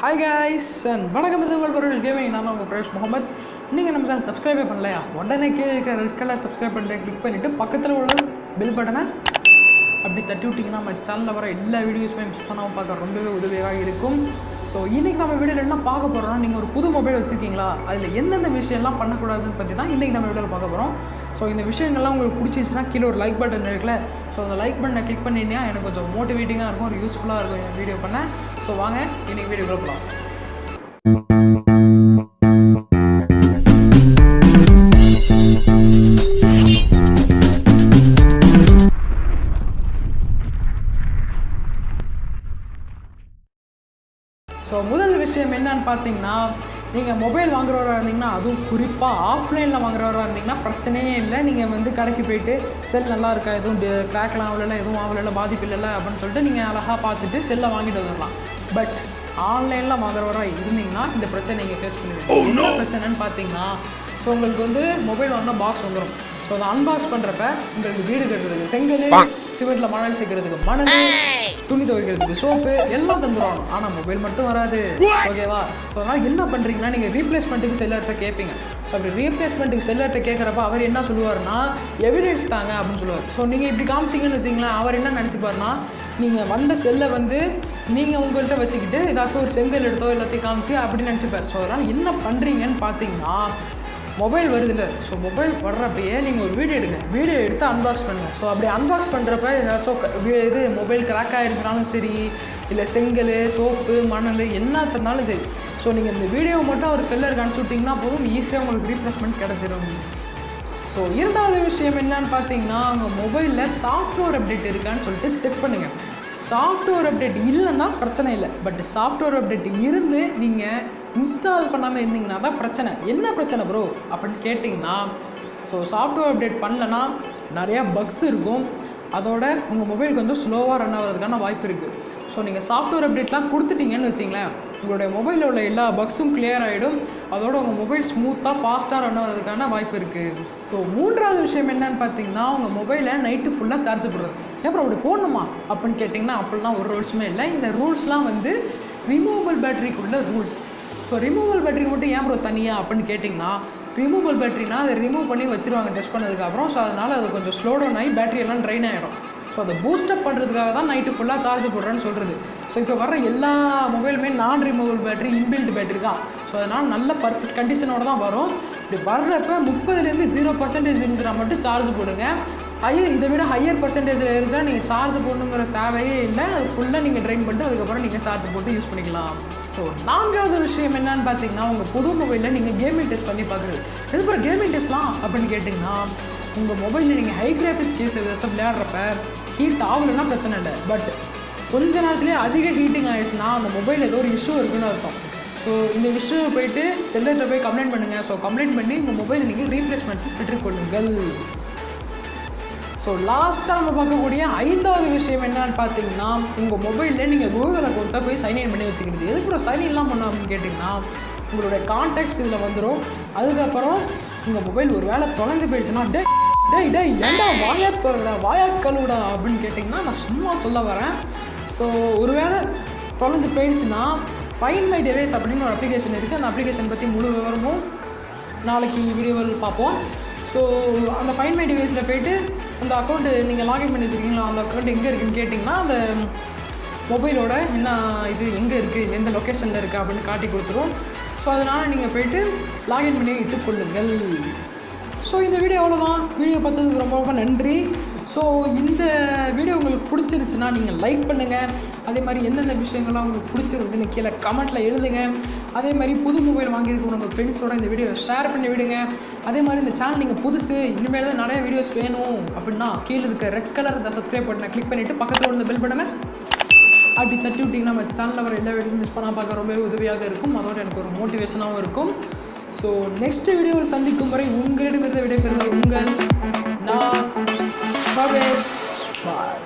Hi guys and வணக்கம், இது உங்கள் பொருள் கேமிங். நான் உங்கள் ஃப்ரெஷ் முகமது. நீங்கள் நம்ம சேனல் சப்ஸ்கிரைபே பண்ணலையா? உடனே கீழே ரெட் கலர் சப்ஸ்கிரைப் பண்ணிட்டு கிளிக் பண்ணிவிட்டு பக்கத்தில் உள்ள பெல் பட்டனை அப்படி தட்டி விட்டிங்கன்னா நம்ம சேனலில் வர எல்லா வீடியோஸுமே மிஸ் பண்ணாமல் பார்க்க ரொம்பவே உதவியாக இருக்கும். ஸோ இன்றைக்கி நம்ம வீடியோவில் என்ன பார்க்க போகிறோம்னா, நீங்கள் ஒரு புது மொபைல் வச்சுருக்கீங்களா, அதில் எந்தெந்த விஷயம்லாம் பண்ணக்கூடாதுன்னு பற்றி தான் இன்றைக்கி நம்ம வீடியோவில் பார்க்க போகிறோம். ஸோ இந்த விஷயங்கள்லாம் உங்களுக்கு பிடிச்சிச்சுன்னா கீழே ஒரு லைக் பட்டன் இருக்குல்ல, ஸோ அந்த லைக் பட்டனை கிளிக் பண்ணிங்கன்னா எனக்கு கொஞ்சம் மோட்டிவேட்டிங்காக இருக்கும், ஒரு யூஸ்ஃபுல்லாக இருக்கும் என் வீடியோ பண்ண. ஸோ வாங்க இன்றைக்கி வீடியோக்குள்ள போகலாம். ஸோ முதல் விஷயம் என்னன்னு பார்த்தீங்கன்னா, நீங்கள் மொபைல் வாங்குறவராக இருந்தீங்கன்னா, அதுவும் குறிப்பாக ஆஃப்லைனில் வாங்குறவராக இருந்தீங்கன்னா பிரச்சனையே இல்லை. நீங்கள் கடைக்கு போய்ட்டு செல் நல்லா இருக்கா, எதுவும் கிராக்லாம் ஆகலை, எதுவும் ஆகலை, பாதிப்பு இல்லை அப்படின்னு சொல்லிட்டு நீங்கள் அழகாக பார்த்துட்டு செல்லை வாங்கிட்டு வந்துடலாம். பட் ஆன்லைனில் வாங்குறவராக இருந்தீங்கன்னா இந்த பிரச்சனை நீங்கள் ஃபேஸ் பண்ணுவீங்க. என்ன பிரச்சனைன்னு பார்த்தீங்கன்னா, ஸோ உங்களுக்கு மொபைல் வாங்கினா பாக்ஸ் வந்துடும். ஸோ அதை அன்பாக்ஸ் பண்ணுறப்ப உங்களுக்கு வீடு கட்டுறதுக்கு செங்கல், சிமெண்ட்டில் மணல் சேர்க்கறதுக்கு மணல், துணி துவைக்கிறதுக்கு சோப்பு எல்லாம் தந்துடுவாங்க. ஆனால் மொபைல் மட்டும் வராது. ஓகேவா? ஸோ அதனால் என்ன பண்ணுறீங்கன்னா, நீங்கள் ரீப்ளேஸ்மெண்ட்டுக்கு செல்லர்கிட்ட கேட்பீங்க. ஸோ அப்படி ரீப்ளேஸ்மெண்ட்டுக்கு செல்லர்கிட்ட கேட்குறப்ப அவர் என்ன சொல்லுவார்னா, எவிடன்ஸ் தாங்க அப்படின்னு சொல்லுவார். ஸோ நீங்கள் இப்படி காமிச்சிங்கன்னு வச்சிங்களேன், அவர் என்ன நினச்சிப்பாருன்னா, நீங்கள் வந்த செல்லை நீங்கள் உங்கள்கிட்ட வச்சுக்கிட்டு ஏதாச்சும் ஒரு செங்கல் எடுத்தோ எல்லாத்தையும் காமிச்சு அப்படின்னு நினச்சிப்பார். ஸோ அதனால் என்ன பண்ணுறீங்கன்னு பார்த்தீங்கன்னா, மொபைல் வருதில்ல, ஸோ மொபைல் வர்றப்பயே நீங்கள் ஒரு வீடியோ எடுங்க, வீடியோ எடுத்து அன்பாக்ஸ் பண்ணுங்கள். ஸோ அப்படி அன்பாக்ஸ் பண்ணுறப்ப ஏதாச்சும் மொபைல் கிராக் ஆகிடுச்சுனாலும் சரி, இல்லை செங்கல், சோப்பு, மணல் என்னத்தினாலும் சரி, ஸோ நீங்கள் இந்த வீடியோவை மட்டும் ஒரு செல்லருக்கு அனுப்பிச்சி விட்டிங்கன்னா போதும், ஈஸியாக உங்களுக்கு ரீப்ளேஸ்மெண்ட் கிடச்சிடும். ஸோ இரண்டாவது விஷயம் என்னன்னு பார்த்தீங்கன்னா, உங்கள் மொபைலில் சாஃப்ட்வேர் அப்டேட் இருக்கான்னு சொல்லிட்டு செக் பண்ணுங்கள். சாஃப்ட்வேர் அப்டேட் இல்லைன்னா பிரச்சனை இல்லை, பட் சாஃப்ட்வேர் அப்டேட் இருந்து நீங்கள் இன்ஸ்டால் பண்ணாமல் இருந்தீங்கன்னா தான் பிரச்சனை. என்ன பிரச்சனை ப்ரோ அப்படின்னு கேட்டிங்கன்னா, ஸோ சாஃப்ட்வேர் அப்டேட் பண்ணலன்னா நிறையா பக்ஸ் இருக்கும், அதோட உங்கள் மொபைலுக்கு ஸ்லோவாக ரன் ஆகிறதுக்கான வாய்ப்பு இருக்குது. ஸோ நீங்கள் சாஃப்ட்வேர் அப்டேட்லாம் கொடுத்துட்டீங்கன்னு வச்சிங்களேன், உங்களுடைய மொபைலில் உள்ள எல்லா பக்ஸும் கிளியர் ஆகிடும், அதோட உங்கள் மொபைல் ஸ்மூத்தாக ஃபாஸ்ட்டாக ரன் ஆகிறதுக்கான வாய்ப்பு இருக்குது. ஸோ மூன்றாவது விஷயம் என்னன்னு பார்த்தீங்கன்னா, உங்கள் மொபைலை நைட்டு ஃபுல்லாக சார்ஜ் போடுறது. அப்புறம் அப்படி போடணுமா அப்படின்னு கேட்டிங்கன்னா, அப்படிலாம் ஒரு ரூல்ஸுமே இல்லை. இந்த ரூல்ஸ்லாம் ரிமூவபிள் பேட்டரிக்குள்ள ரூல்ஸ். ஸோ ரிமூவபிள் பேட்டரி மட்டும் ஏன் ப்ரோ தனியாக அப்படின்னு கேட்டிங்கன்னா, ரிமூவபிள் பேட்டரினா அதை ரிமூவ் பண்ணி வச்சுருவாங்க டெஸ்ட் பண்ணதுக்கப்புறம். ஸோ அதனால் அது கொஞ்சம் ஸ்லோ டவுன் ஆகி பேட்டரி எல்லாம் ட்ரைன் ஆகிடும். ஸோ அதை பூஸ்டப் பண்ணுறதுக்காக தான் நைட்டு ஃபுல்லாக சார்ஜ் போடுறேன்னு சொல்கிறது. ஸோ இப்போ வர எல்லா மொபைலுமே நான் ரிமூவபிள் பேட்டரி, இன்பில்ட் பேட்டரி தான். ஸோ அதனால் நல்ல பர்ஃபெக்ட் கண்டிஷனோடு தான் வரும். இப்படி வர்றப்ப 30% 0% இருந்துச்சுன்னா மட்டும் சார்ஜ் போடுங்க. இதை விட ஹையர் பர்சன்டேஜில் இருந்துச்சுன்னா நீங்கள் சார்ஜ் போடணுங்கிற தேவையே இல்லை. அது ஃபுல்லாக நீங்கள் ட்ரைன் பண்ணிட்டு அதுக்கப்புறம் நீங்கள் சார்ஜ் போட்டு யூஸ் பண்ணிக்கலாம். ஸோ நான்காவது விஷயம் என்னன்னு பார்த்தீங்கன்னா, உங்கள் புது மொபைலில் நீங்கள் கேமிங் டெஸ்ட் பண்ணி பார்க்குறது. எதுக்கு கேமிங் டெஸ்ட்லாம் அப்படின்னு கேட்டிங்கன்னா, உங்கள் மொபைலில் நீங்கள் ஹை கிராஃபிக்ஸ் கேஸ் ஏதாச்சும் விளையாடுறப்ப ஹீட் ஆகலைன்னா பிரச்சனை இல்லை, பட் கொஞ்ச நேரத்துலேயே அதிக ஹீட்டிங் ஆகிடுச்சுன்னா அந்த மொபைல் ஏதோ ஒரு இஷ்யூ இருக்குன்னு அர்த்தம். ஸோ இந்த இஷ்யூவை போய்ட்டு செல்லர்கிட்ட போய் கம்ப்ளைண்ட் பண்ணுங்கள். ஸோ கம்ப்ளைண்ட் பண்ணி உங்கள் மொபைலை நீங்கள் ரீப்ளேஸ்மெண்ட் பெற்றுக்கொள்ளுங்கள். ஸோ லாஸ்ட்டாக நம்ம பார்க்கக்கூடிய ஐந்தாவது விஷயம் என்னன்னு பார்த்தீங்கன்னா, உங்கள் மொபைலில் நீங்கள் கூகுள் அக்கௌண்ட்ஸாக போய் சைன்இன் பண்ணி வச்சுக்கிறது. எதுக்கு சைன்இன்லாம் பண்ணோம் அப்படின்னு கேட்டிங்கன்னா, உங்களுடைய கான்டாக்ட்ஸ் இதில் வந்துடும். அதுக்கப்புறம் உங்கள் மொபைல் ஒரு வேளை தொலைஞ்சு போயிடுச்சுன்னா, டேய் ஏன்டா வாயா கழுவுடா அப்படின்னு கேட்டிங்கன்னா, நான் சும்மா சொல்ல வரேன். ஸோ ஒரு வேளை தொலைஞ்சு போயிடுச்சுன்னா ஃபைண்ட் மை டிவைஸ் அப்படின்னு ஒரு அப்ளிகேஷன் இருக்குது. அந்த அப்ளிகேஷன் பற்றி முழு விவரமும் நாளைக்கு வீடியோவில் பார்ப்போம். ஸோ அந்த ஃபைண்ட் மை டிவைஸில் போய்ட்டு அந்த அக்கௌண்ட்டு நீங்கள் லாகின் பண்ணி வச்சுருக்கீங்களா, அந்த அக்கௌண்ட் எங்கே இருக்குதுன்னு கேட்டிங்கன்னா, அந்த மொபைலோட என்ன இது எங்கே இருக்குது, எந்த லொக்கேஷனில் இருக்குது அப்படின்னு காட்டி கொடுத்துரும். ஸோ அதனால் நீங்கள் போய்ட்டு லாகின் பண்ணி இட்டுக்கொள்ளுங்கள். ஸோ இந்த வீடியோ அவ்வளோதான். வீடியோ பார்த்ததுக்கு ரொம்ப ரொம்ப நன்றி. ஸோ இந்த வீடியோ உங்களுக்கு பிடிச்சிருச்சுன்னா நீங்கள் லைக் பண்ணுங்கள். அதே மாதிரி எந்தெந்த விஷயங்கள்லாம் உங்களுக்கு பிடிச்சிருந்துச்சுன்னு கீழே கமெண்ட்டில் எழுதுங்க. அதே மாதிரி புது மொபைல் வாங்கியிருக்க உங்கள் ஃப்ரெண்ட்ஸோட இந்த வீடியோவை ஷேர் பண்ணி விடுங்க. அதே மாதிரி இந்த சேனல் நீங்கள் புதுசு, இனிமேல் தான் நிறைய வீடியோஸ் வேணும் அப்படின்னா கீழே இருக்க ரெட் கலர் இந்த சப்ஸ்கிரைப் பட்டனை கிளிக் பண்ணிவிட்டு பக்கத்தில் உள்ள பெல் பட்டனை அப்படி தட்டி விட்டிங்கன்னா நம்ம சேனலில் வர எல்லா வீடியோஸும் மிஸ் பண்ணால் பார்க்க ரொம்பவே உதவியாக இருக்கும். அதோட எனக்கு ஒரு மோட்டிவேஷனாகவும் இருக்கும். ஸோ நெக்ஸ்ட் வீடியோவில் சந்திக்கும் வரை உங்களிடமிருந்து விடைபெறுவது உங்கள் நான் பவேஷ். பாய்.